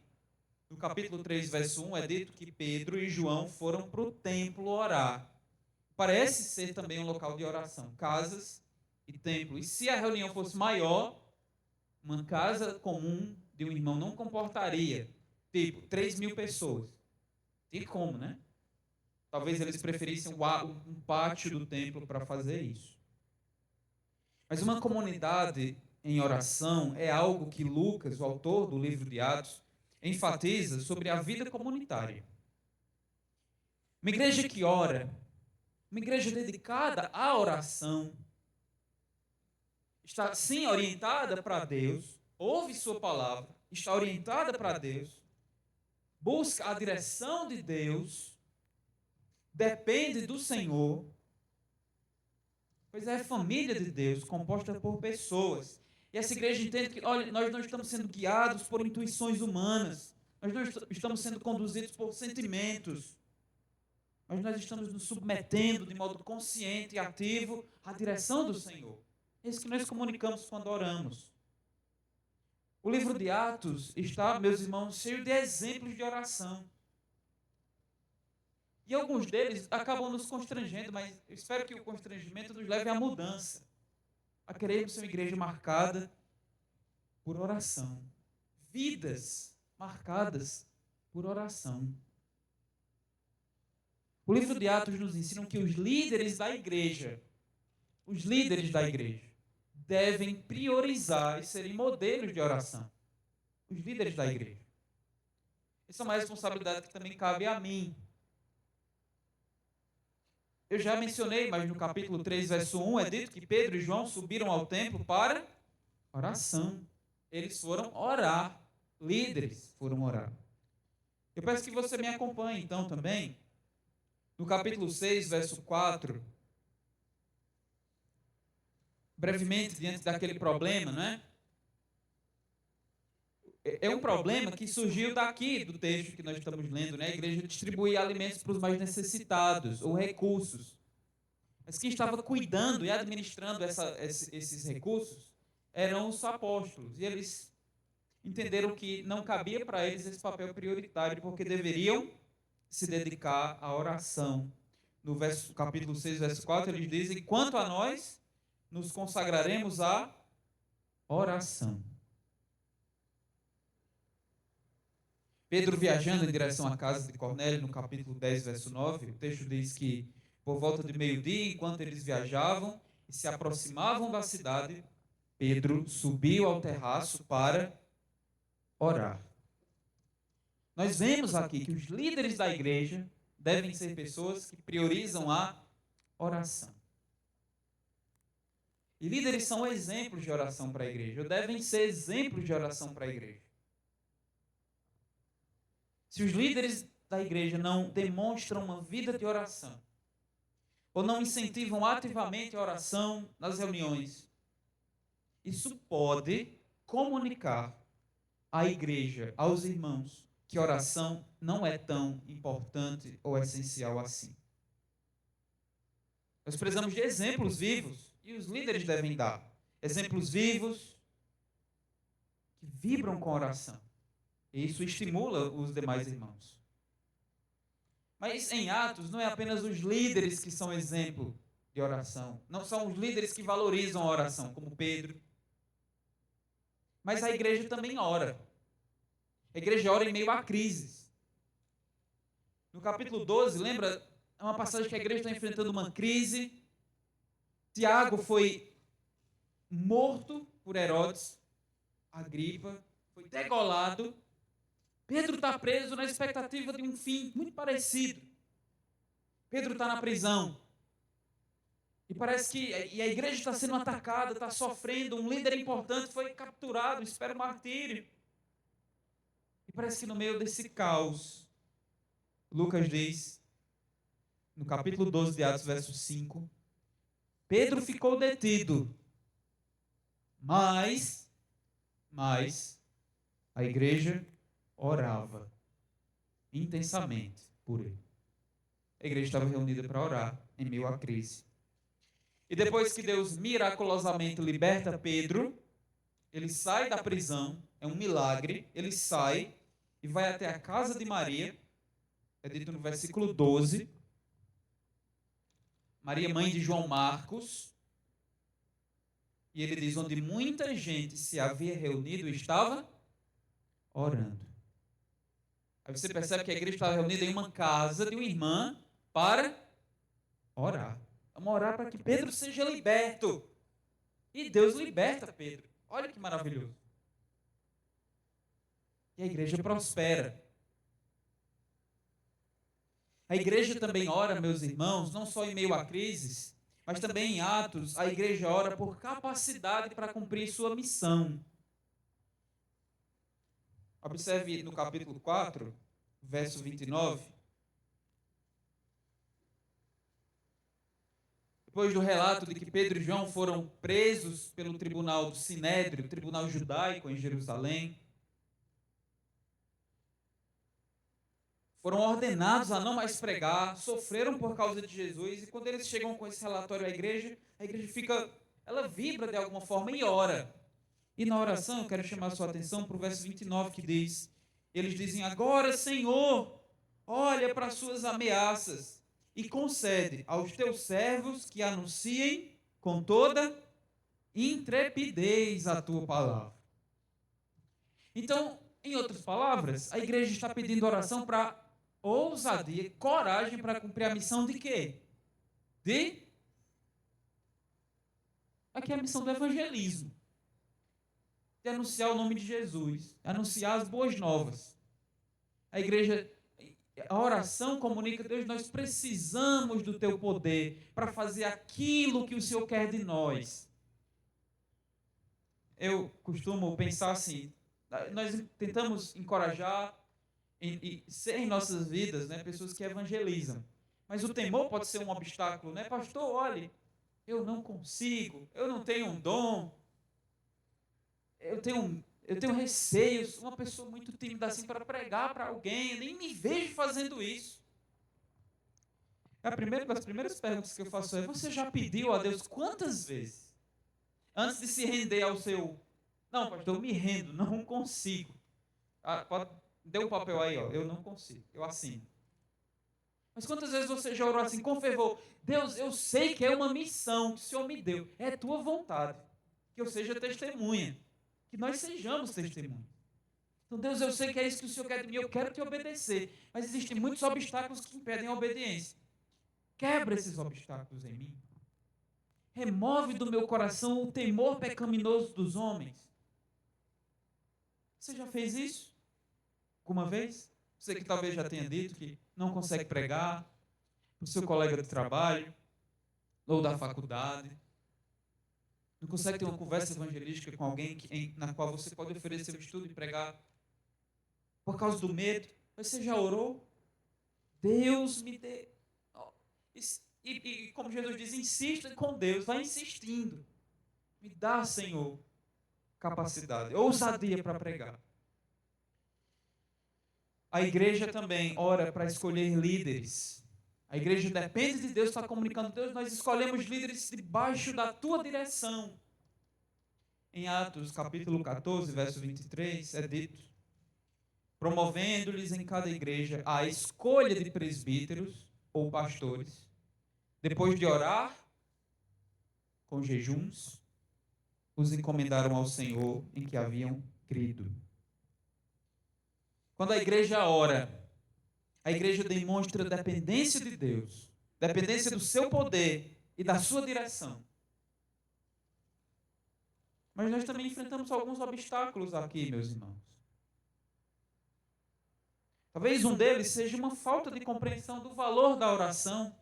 No capítulo 3, verso 1, é dito que Pedro e João foram para o templo orar. Parece ser também um local de oração, casas e templo. E se a reunião fosse maior, uma casa comum de um irmão não comportaria, tipo, 3.000 pessoas. Tem como, né? Talvez eles preferissem um pátio do templo para fazer isso. Mas uma comunidade em oração é algo que Lucas, o autor do livro de Atos, enfatiza sobre a vida comunitária. Uma igreja que ora, uma igreja dedicada à oração, está sim orientada para Deus, ouve sua palavra, está orientada para Deus, busca a direção de Deus, depende do Senhor, pois é a família de Deus, composta por pessoas. E essa igreja entende que, olha, nós não estamos sendo guiados por intuições humanas, nós não estamos sendo conduzidos por sentimentos, mas nós estamos nos submetendo de modo consciente e ativo à direção do Senhor. É isso que nós comunicamos quando oramos. O livro de Atos está, meus irmãos, cheio de exemplos de oração. E alguns deles acabam nos constrangendo, mas eu espero que o constrangimento nos leve à mudança, a querermos ser uma igreja marcada por oração. Vidas marcadas por oração. O livro de Atos nos ensina que os líderes da igreja devem priorizar e serem modelos de oração. Os líderes da igreja. Essa é uma responsabilidade que também cabe a mim. Eu já mencionei, mas no capítulo 3, verso 1, é dito que Pedro e João subiram ao templo para oração. Eles foram orar. Líderes foram orar. Eu peço que você me acompanhe, então, também. No capítulo 6, verso 4. Brevemente, diante daquele problema, não é? É um problema que surgiu daqui, do texto que nós estamos lendo, né? A igreja distribuía alimentos para os mais necessitados, ou recursos. Mas quem estava cuidando e administrando esses recursos eram os apóstolos. E eles entenderam que não cabia para eles esse papel prioritário, porque deveriam se dedicar à oração. No capítulo 6, verso 4, eles dizem: quanto a nós, nos consagraremos à oração. Pedro viajando em direção à casa de Cornélio, no capítulo 10, verso 9, o texto diz que por volta de meio-dia, enquanto eles viajavam e se aproximavam da cidade, Pedro subiu ao terraço para orar. Nós vemos aqui que os líderes da igreja devem ser pessoas que priorizam a oração. E líderes são exemplos de oração para a igreja, ou devem ser exemplos de oração para a igreja. Se os líderes da igreja não demonstram uma vida de oração, ou não incentivam ativamente a oração nas reuniões, isso pode comunicar à igreja, aos irmãos, que oração não é tão importante ou essencial assim. Nós precisamos de exemplos vivos, e os líderes devem dar exemplos vivos que vibram com a oração. E isso estimula os demais irmãos. Mas em Atos não é apenas os líderes que são exemplo de oração. Não são os líderes que valorizam a oração, como Pedro. Mas a igreja também ora. A igreja ora em meio a crises. No capítulo 12, lembra? É uma passagem que a igreja está enfrentando uma crise. Tiago foi morto por Herodes. Agripa foi degolado. Pedro está preso na expectativa de um fim muito parecido. Pedro está na prisão. E parece que a igreja está sendo atacada, está sofrendo. Um líder importante foi capturado, espera o martírio. E parece que no meio desse caos, Lucas diz, no capítulo 12 de Atos, verso 5, Pedro ficou detido, mas a igreja orava intensamente por ele. A igreja estava reunida para orar em meio à crise. E depois que Deus miraculosamente liberta Pedro, ele sai da prisão, é um milagre, ele sai e vai até a casa de Maria, é dito no versículo 12, Maria, mãe de João Marcos, e ele diz, onde muita gente se havia reunido e estava orando. Aí você percebe que a igreja estava reunida em uma casa de uma irmã para orar. Vamos orar para que Pedro seja liberto. E Deus liberta Pedro. Olha que maravilhoso. E a igreja prospera. A igreja também ora, meus irmãos, não só em meio a crises, mas também em Atos, a igreja ora por capacidade para cumprir sua missão. Observe no capítulo 4, verso 29. Depois do relato de que Pedro e João foram presos pelo tribunal do Sinédrio, tribunal judaico em Jerusalém, foram ordenados a não mais pregar, sofreram por causa de Jesus, e quando eles chegam com esse relatório à igreja, a igreja fica, ela vibra de alguma forma e ora. E na oração, eu quero chamar a sua atenção para o verso 29 que diz, eles dizem, agora, Senhor, olha para as suas ameaças e concede aos teus servos que anunciem com toda intrepidez a tua palavra. Então, em outras palavras, a igreja está pedindo oração para ousadia, coragem para cumprir a missão de quê? De Aqui é a missão do evangelismo, de anunciar o nome de Jesus, anunciar as boas novas. A igreja, a oração comunica, Deus, nós precisamos do teu poder para fazer aquilo que o Senhor quer de nós. Eu costumo pensar assim, nós tentamos encorajar e ser em nossas vidas, né, pessoas que evangelizam. Mas o temor pode ser um obstáculo, né? Pastor, olhe, eu não consigo, eu não tenho um dom, eu tenho receios, uma pessoa muito tímida assim para pregar para alguém, eu nem me vejo fazendo isso. Das primeiras perguntas que eu faço é: você já pediu a Deus quantas vezes? Antes de se render ao seu. Não, pastor, eu me rendo, não consigo. Dê um papel aí, ó, eu não consigo, eu assino. Mas quantas vezes você já orou assim com fervor? Deus, eu sei que é uma missão que o Senhor me deu, é tua vontade, que eu seja testemunha, que nós sejamos testemunhas. Então, Deus, eu sei que é isso que o Senhor quer de mim, eu quero te obedecer, mas existem muitos obstáculos que impedem a obediência. Quebra esses obstáculos em mim. Remove do meu coração o temor pecaminoso dos homens. Você já fez isso? Alguma vez? Você que talvez já tenha dito que não consegue pregar para o seu colega de trabalho ou da faculdade. Não consegue ter uma conversa evangelística com alguém na qual você pode oferecer o estudo e pregar por causa do medo. Mas você já orou? Deus me dê. E como Jesus diz, insista com Deus, vai insistindo. Me dá, Senhor, capacidade, ousadia para pregar. A igreja também ora para escolher líderes. A igreja depende de Deus, está comunicando Deus, nós escolhemos líderes debaixo da tua direção. Em Atos, capítulo 14, verso 23, é dito: promovendo-lhes em cada igreja a escolha de presbíteros ou pastores, depois de orar com jejuns, os encomendaram ao Senhor em que haviam crido. Quando a igreja ora, a igreja demonstra dependência de Deus, dependência do seu poder e da sua direção. Mas nós também enfrentamos alguns obstáculos aqui, meus irmãos. Talvez um deles seja uma falta de compreensão do valor da oração.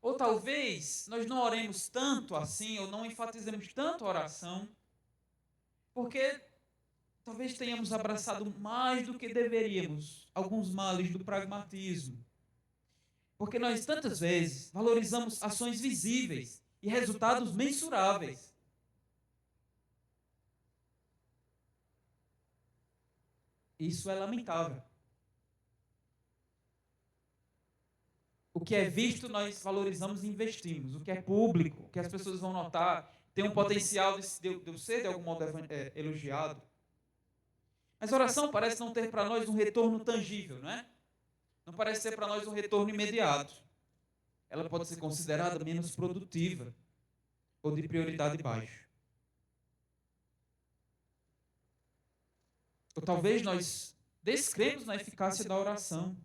Ou talvez nós não oremos tanto assim, ou não enfatizemos tanto a oração, porque talvez tenhamos abraçado mais do que deveríamos alguns males do pragmatismo. Porque nós tantas vezes valorizamos ações visíveis e resultados mensuráveis. Isso é lamentável. O que é visto, nós valorizamos e investimos. O que é público, o que as pessoas vão notar, tem um potencial de eu ser de algum modo elogiado. Mas a oração parece não ter para nós um retorno tangível, não é? Não parece ser para nós um retorno imediato. Ela pode ser considerada menos produtiva ou de prioridade baixa. Ou talvez nós descremos na eficácia da oração.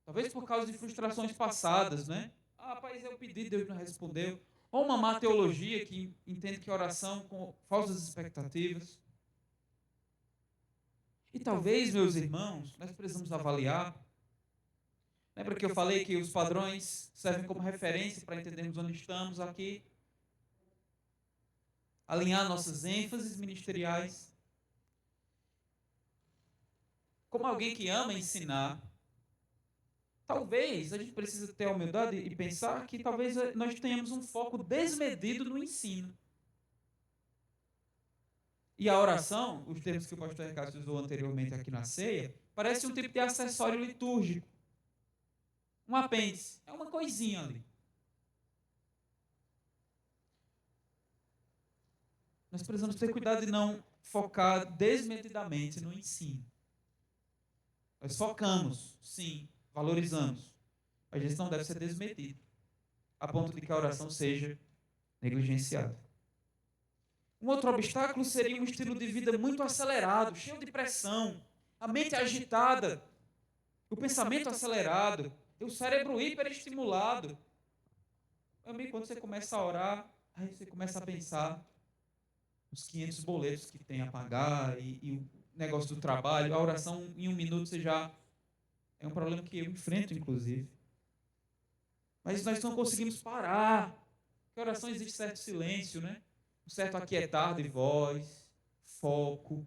Talvez por causa de frustrações passadas, né? Ah, rapaz, eu pedi, Deus não respondeu. Ou uma má teologia que entende que oração com falsas expectativas. E talvez, meus irmãos, nós precisamos avaliar. Lembra que eu falei que os padrões servem como referência para entendermos onde estamos aqui? Alinhar nossas ênfases ministeriais. Como alguém que ama ensinar, talvez a gente precise ter a humildade e pensar que talvez nós tenhamos um foco desmedido no ensino. E a oração, os termos que o pastor Ricardo usou anteriormente aqui na ceia, parece um tipo de acessório litúrgico. Um apêndice. É uma coisinha ali. Nós precisamos ter cuidado de não focar desmedidamente no ensino. Nós focamos, sim, valorizamos. Mas isso não deve ser desmedido, a ponto de que a oração seja negligenciada. Um outro obstáculo seria um estilo de vida muito acelerado, cheio de pressão, a mente agitada, o pensamento acelerado, o cérebro hiperestimulado. Também quando você começa a orar, aí você começa a pensar os 500 boletos que tem a pagar e o negócio do trabalho. A oração em 1 minuto você já... É um problema que eu enfrento, inclusive. Mas nós não conseguimos parar. Porque a oração exige certo silêncio, né? Um certo aquietar de voz, foco.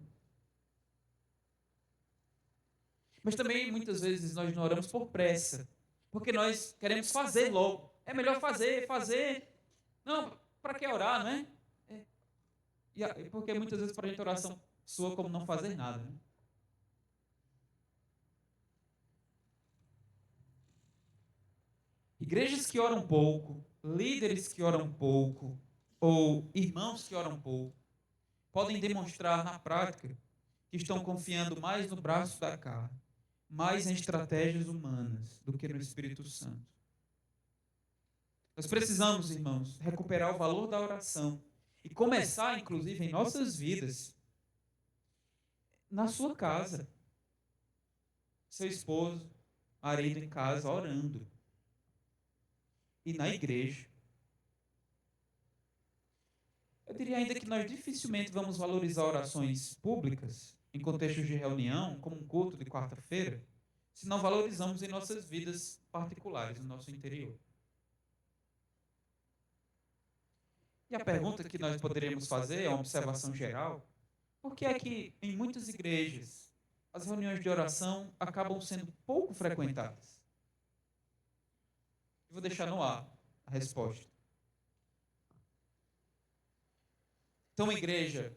Mas também, muitas vezes, nós não oramos por pressa. Porque nós queremos fazer logo. É melhor fazer, fazer. Não, para que orar, não é? Porque muitas vezes para a gente a oração soa como não fazer nada, né? Igrejas que oram pouco, líderes que oram pouco, ou irmãos que oram pouco, podem demonstrar na prática que estão confiando mais no braço da carne, mais em estratégias humanas do que no Espírito Santo. Nós precisamos, irmãos, recuperar o valor da oração e começar, inclusive, em nossas vidas, na sua casa, seu esposo, marido em casa, orando, e na igreja. Eu diria ainda que nós dificilmente vamos valorizar orações públicas, em contextos de reunião, como um culto de quarta-feira, se não valorizamos em nossas vidas particulares, no nosso interior. E a pergunta que nós poderíamos fazer é uma observação geral: por que é que em muitas igrejas as reuniões de oração acabam sendo pouco frequentadas? Eu vou deixar no ar a resposta. Então, a igreja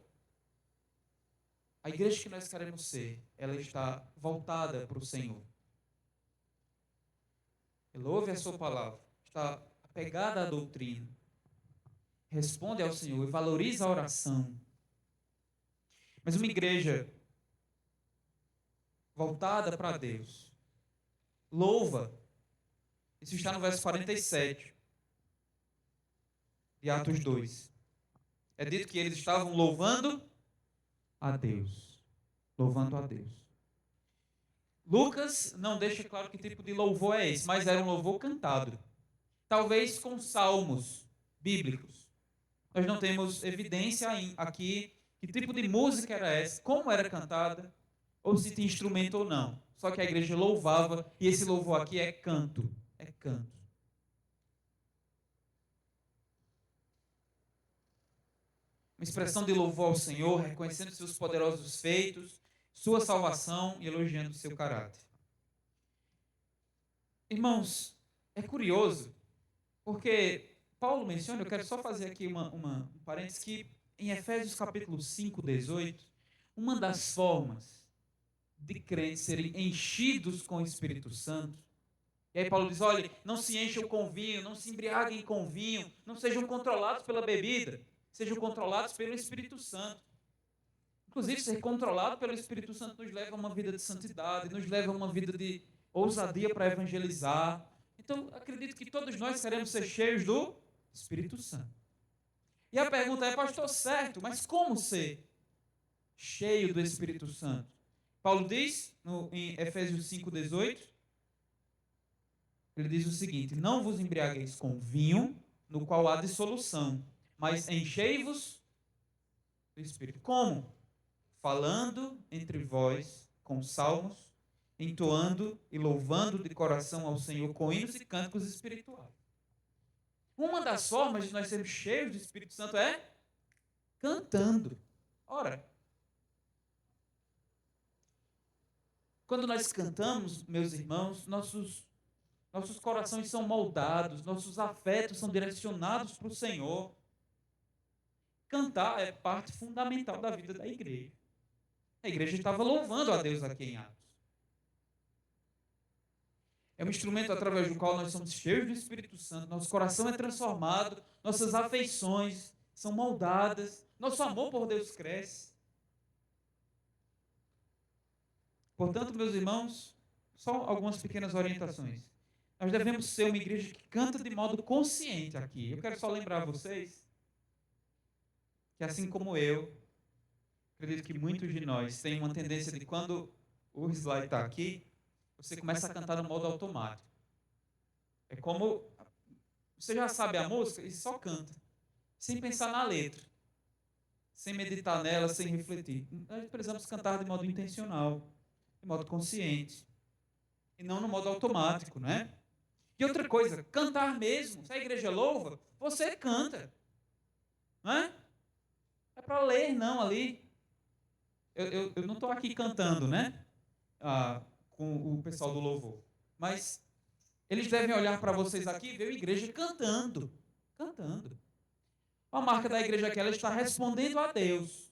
que nós queremos ser, ela está voltada para o Senhor. Ela ouve a sua palavra, está apegada à doutrina, responde ao Senhor e valoriza a oração. Mas uma igreja voltada para Deus, louva, isso está no verso 47 de Atos 2. É dito que eles estavam louvando a Deus. Louvando a Deus. Lucas não deixa claro que tipo de louvor é esse, mas era um louvor cantado. Talvez com salmos bíblicos. Nós não temos evidência aqui que tipo de música era essa, como era cantada, ou se tinha instrumento ou não. Só que a igreja louvava, e esse louvor aqui é canto. É canto. Uma expressão de louvor ao Senhor, reconhecendo seus poderosos feitos, sua salvação e elogiando seu caráter. Irmãos, é curioso, porque Paulo menciona, eu quero só fazer aqui um parênteses, que em Efésios capítulo 5, 18, uma das formas de crentes serem enchidos com o Espírito Santo, e aí Paulo diz, olha, não se encham com vinho, não se embriaguem com vinho, não sejam controlados pela bebida, sejam controlados pelo Espírito Santo. Inclusive, ser controlado pelo Espírito Santo nos leva a uma vida de santidade, nos leva a uma vida de ousadia para evangelizar. Então, acredito que todos nós queremos ser cheios do Espírito Santo. E a pergunta é, pastor, certo, mas como ser cheio do Espírito Santo? Paulo diz, em Efésios 5,18, ele diz o seguinte, não vos embriagueis com vinho, no qual há dissolução, mas enchei-vos do Espírito. Como? Falando entre vós com salmos, entoando e louvando de coração ao Senhor com hinos e cânticos espirituais. Uma das formas de nós sermos cheios do Espírito Santo é cantando. Ora, quando nós cantamos, meus irmãos, nossos corações são moldados, nossos afetos são direcionados para o Senhor. Cantar é parte fundamental da vida da igreja. A igreja estava louvando a Deus aqui em Atos. É um instrumento através do qual nós somos cheios do Espírito Santo, nosso coração é transformado, nossas afeições são moldadas, nosso amor por Deus cresce. Portanto, meus irmãos, só algumas pequenas orientações. Nós devemos ser uma igreja que canta de modo consciente aqui. Eu quero só lembrar vocês que, assim como eu, acredito que muitos de nós têm uma tendência de, quando o slide está aqui, você começa a cantar no modo automático. É como Você já sabe a música e só canta, sem pensar na letra, sem meditar nela, sem refletir. Nós precisamos cantar de modo intencional, de modo consciente, e não no modo automático, não é? E outra coisa, cantar mesmo. Se a igreja louva, você canta, não é? É para ler, não, ali. Eu não estou aqui cantando, né? Com o pessoal do louvor. Mas eles devem olhar para vocês aqui e ver a igreja cantando. Cantando. A marca da igreja é que ela está respondendo a Deus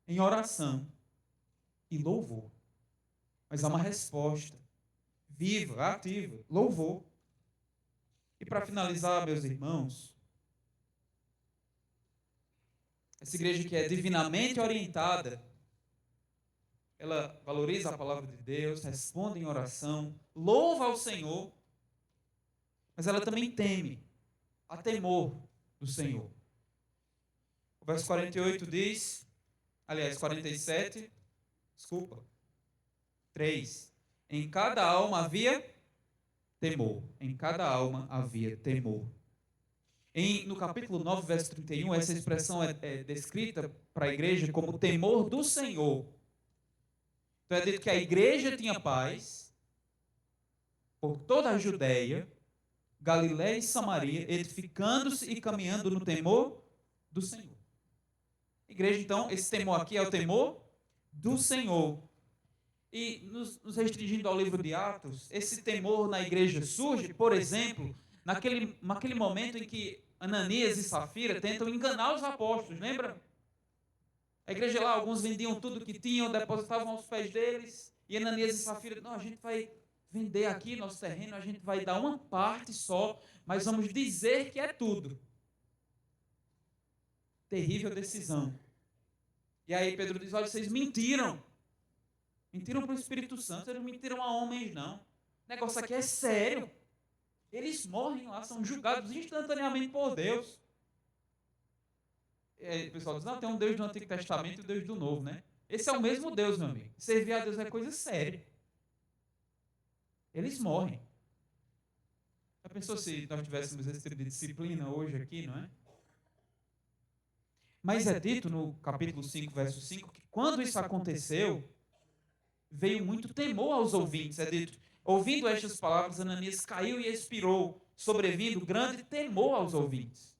em oração e louvor. Mas há uma resposta viva, ativa, louvor. E para finalizar, meus irmãos, essa igreja que é divinamente orientada, ela valoriza a palavra de Deus, responde em oração, louva ao Senhor, mas ela também teme, há temor do Senhor. O verso 48 diz, aliás, 47, desculpa, 3. Em cada alma havia temor. Em cada alma havia temor. No capítulo 9, verso 31, essa expressão é descrita para a igreja como temor do Senhor. Então é dito que a igreja tinha paz por toda a Judeia, Galiléia e Samaria, edificando-se e caminhando no temor do Senhor. Igreja, então, esse temor aqui é o temor do Senhor. E nos restringindo ao livro de Atos, esse temor na igreja surge, por exemplo, naquele momento em que Ananias e Safira tentam enganar os apóstolos, lembra? A igreja lá, alguns vendiam tudo que tinham, depositavam aos pés deles, e Ananias e Safira, não, a gente vai vender aqui nosso terreno, a gente vai dar uma parte só, mas vamos dizer que é tudo. Terrível decisão. E aí Pedro diz, olha, vocês mentiram. Mentiram para o Espírito Santo, eles não mentiram a homens, não. O negócio aqui é sério. Eles morrem lá, são julgados instantaneamente por Deus. E o pessoal diz, não, tem um Deus do Antigo Testamento e um Deus do Novo, né? Esse é o mesmo Deus, meu amigo. Servir a Deus é coisa séria. Eles morrem. Já pensou se nós tivéssemos esse tipo de disciplina hoje aqui, não é? Mas é dito no capítulo 5, verso 5, que quando isso aconteceu, veio muito temor aos ouvintes. É dito, ouvindo estas palavras, Ananias caiu e expirou, sobrevindo grande temor aos ouvintes.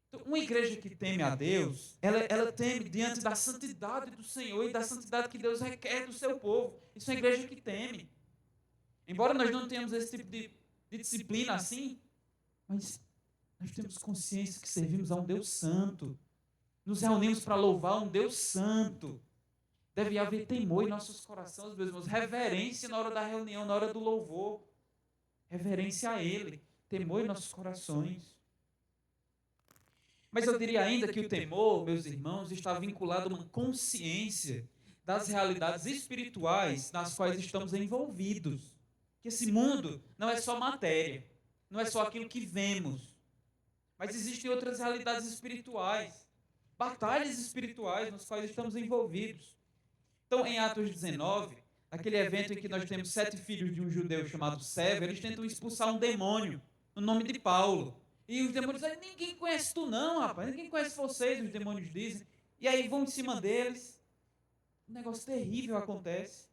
Então, uma igreja que teme a Deus, ela teme diante da santidade do Senhor e da santidade que Deus requer do seu povo. Isso é uma igreja que teme. Embora nós não tenhamos esse tipo de disciplina assim, mas nós temos consciência que servimos a um Deus santo. Nos reunimos para louvar um Deus santo. Deve haver temor em nossos corações, meus irmãos. Reverência na hora da reunião, na hora do louvor. Reverência a Ele. Temor em nossos corações. Mas eu diria ainda que o temor, meus irmãos, está vinculado a uma consciência das realidades espirituais nas quais estamos envolvidos. Que esse mundo não é só matéria, não é só aquilo que vemos, mas existem outras realidades espirituais, batalhas espirituais nas quais estamos envolvidos. Então, em Atos 19, aquele evento em que nós temos 7 filhos de um judeu chamado Sévero, eles tentam expulsar um demônio no nome de Paulo. E os demônios dizem, ninguém conhece tu não, rapaz, ninguém conhece vocês, os demônios dizem. E aí vão em cima deles. Um negócio terrível acontece.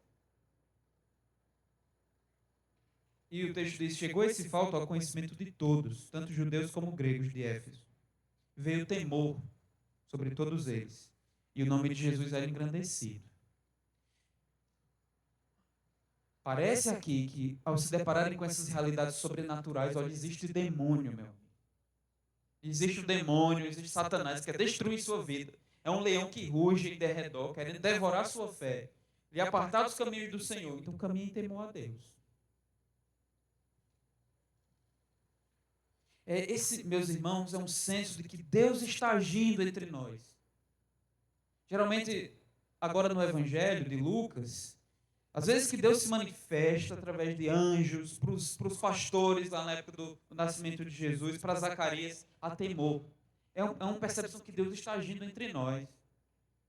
E o texto diz, chegou esse fato ao conhecimento de todos, tanto judeus como gregos de Éfeso. Veio temor sobre todos eles. E o nome de Jesus era engrandecido. Parece aqui que, ao se depararem com essas realidades sobrenaturais, olha, existe demônio, meu. Existe o demônio, existe Satanás, que quer destruir sua vida. É um leão que ruge em derredor, querendo devorar sua fé, lhe apartar dos caminhos do Senhor. Então caminhe em temor a Deus. Esse, meus irmãos, é um senso de que Deus está agindo entre nós. Geralmente, agora no Evangelho de Lucas, às vezes que Deus se manifesta através de anjos, para os pastores lá na época do nascimento de Jesus, para Zacarias, há temor. É uma percepção que Deus está agindo entre nós,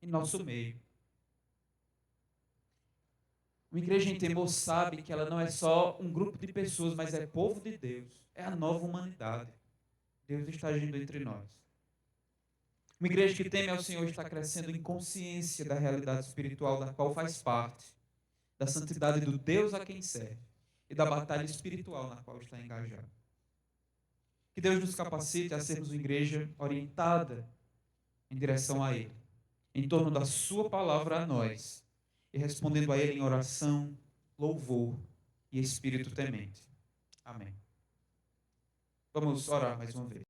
em nosso meio. Uma igreja em temor sabe que ela não é só um grupo de pessoas, mas é povo de Deus. É a nova humanidade. Deus está agindo entre nós. Uma igreja que teme ao Senhor está crescendo em consciência da realidade espiritual da qual faz parte, da santidade do Deus a quem serve e da batalha espiritual na qual está engajado. Que Deus nos capacite a sermos uma igreja orientada em direção a Ele, em torno da Sua palavra a nós, e respondendo a Ele em oração, louvor e espírito temente. Amém. Vamos orar mais uma vez.